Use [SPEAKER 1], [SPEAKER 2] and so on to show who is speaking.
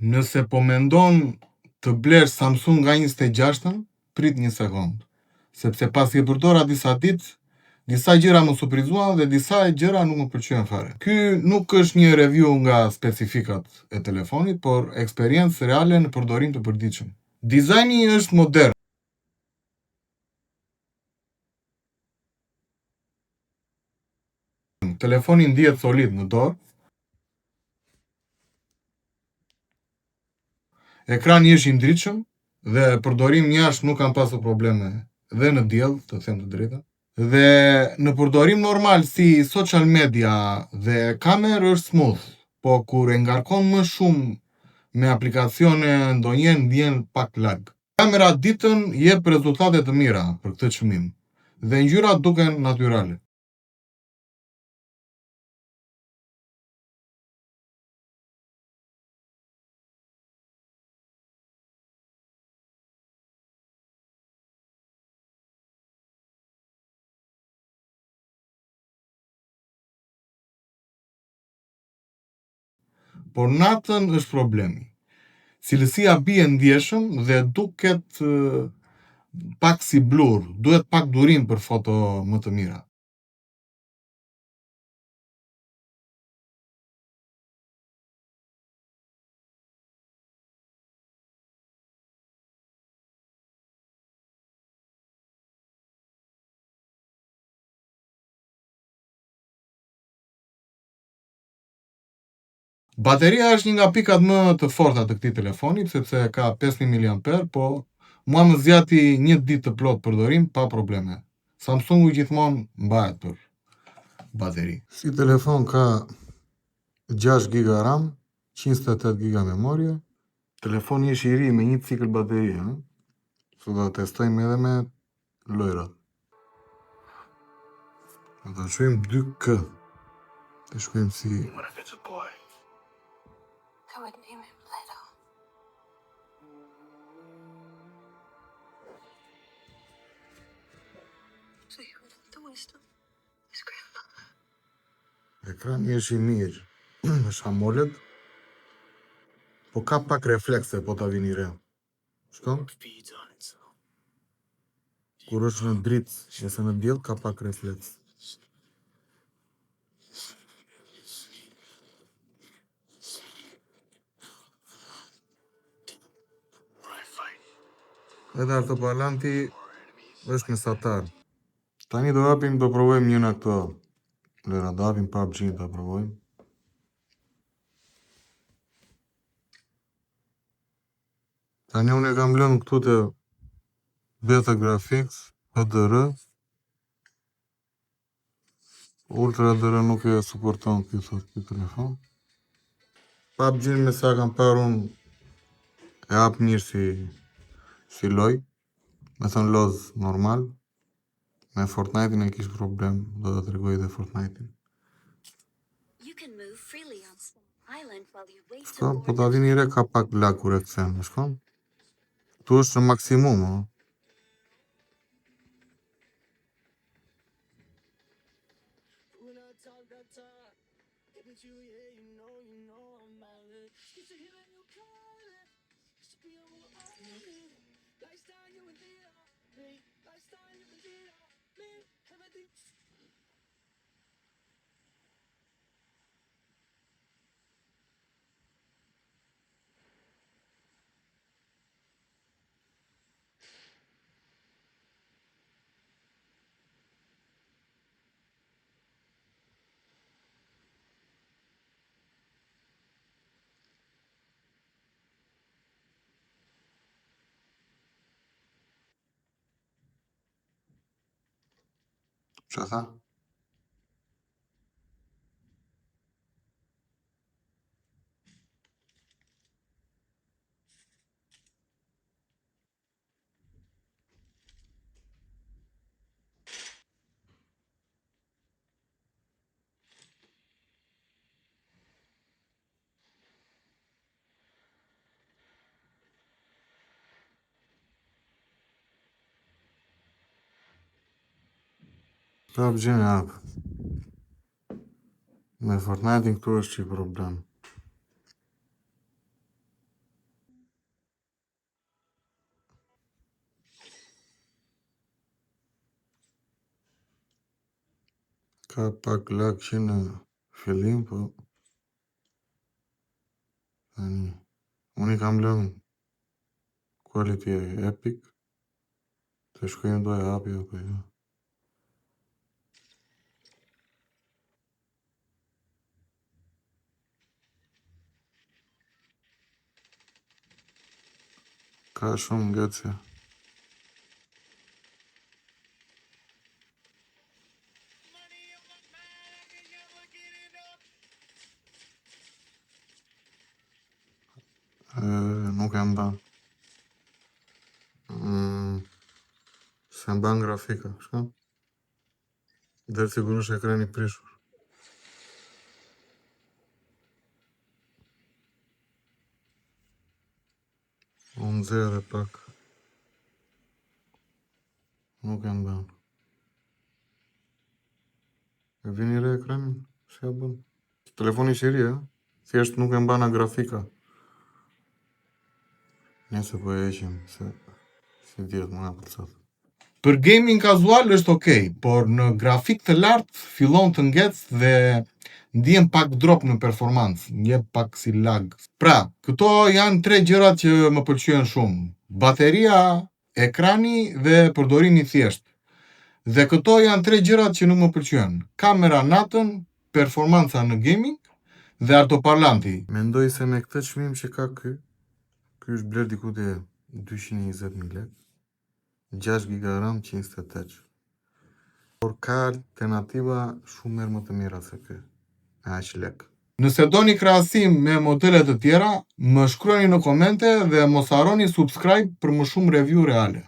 [SPEAKER 1] Nëse po mendon të blesh Samsung A26, prit një sekond, sepse pas i përdora disa ditë, disa gjëra më surprizuan dhe disa gjëra nuk më pëlqyen fare. Ky nuk është një review nga specifikat e telefonit, por eksperiencë reale në përdorim të përditshëm. Dizajni është modern. Telefoni ndihet solid në dorë. Ekrani është i ndritshëm dhe përdorim jashtë nuk kam pasur probleme dhe në diell, të them të drejtën. Dhe në përdorim normal si social media dhe kamerë është smooth, po kur e ngarkon më shumë me aplikacione ndonjëherë ndjen pak lag. Kamera ditën jep rezultate të mira për këtë çmim dhe ngjyrat duken natyrale. Por natën është problemi. Cilësia bie ndjeshëm dhe duket pak si blur, duhet pak durim për foto më të mira. Bateria është një nga pikat më të forta të këtij telefoni, sepse ka 5000 mAh, po mua më zgjati një ditë të plot përdorim pa probleme. Samsungu gjithmonë mbahet për bateri. Si telefon ka 6 GB RAM, 128 GB memorie. Telefoni është i ri me një cikël baterie, so do të testojmë edhe me lojrat. Do të shojmë 2K. Të shkojmë si ekrani është i mirë, është AMOLED, po ka pak reflekse po ta vini re. Shkon? Kur është në dritë, nëse në diell ka pak refleks. Edhe altopalanti është mesatar. Tani do provojmë një nga këto lojra, do hapim PUBG ta provojmë. Tani unë e kam lënë këtu të Beta Graphics, HDR. Ultra HDR nuk e suporton këtë telefon. PUBG me sa kam parë unë e hap mirë si loj, me thënë loz normal. Me Fortnite-in e kish problem, do të tregoj edhe Fortnite-in. Shkon, po ta vini re ka pak lag kur e kthem, shkon? Tu është në maksimum, o. Ç'a tha? PUBG në hap. Me Fortnite-in këtu është që i problem. Ka pak lag që në fillim, po tani unë i kam lënë quality epic. Të shkojmë do e hapi apo jo. Ka shumë ngecje. Nuk e mban. Se mban grafika, shka? Dhe sigurisht ekrani prishur. Unë nxerë pak. Nuk e mban. E vini re ekranin? Si ja bën? Telefoni që i ri, thjesht nuk e mbana grafika. Nëse po e heqim, se si vjetë më nga përcat. Për gaming kazual është okej, por në grafik të lartë fillon të ngecë dhe ndihem pak drop në performancë, ndjem pak si lag. Pra, këto janë 3 gjërat që më pëlqyen shumë. Bateria, ekrani dhe përdorimi thjesht. Dhe këto janë 3 gjërat që nuk më pëlqyen. Kamera natën, performanca në gaming dhe altoparlanti. Mendoj se me këtë çmim që ka ky është bler diku te 220.000 lekë. 6 GB RAM 128. Por ka alternativa shumë më të mira se ky. Me aq lekë. Nëse doni krahasim me modele të tjera, më shkruani në komente dhe mos harroni subscribe për më shumë review reale.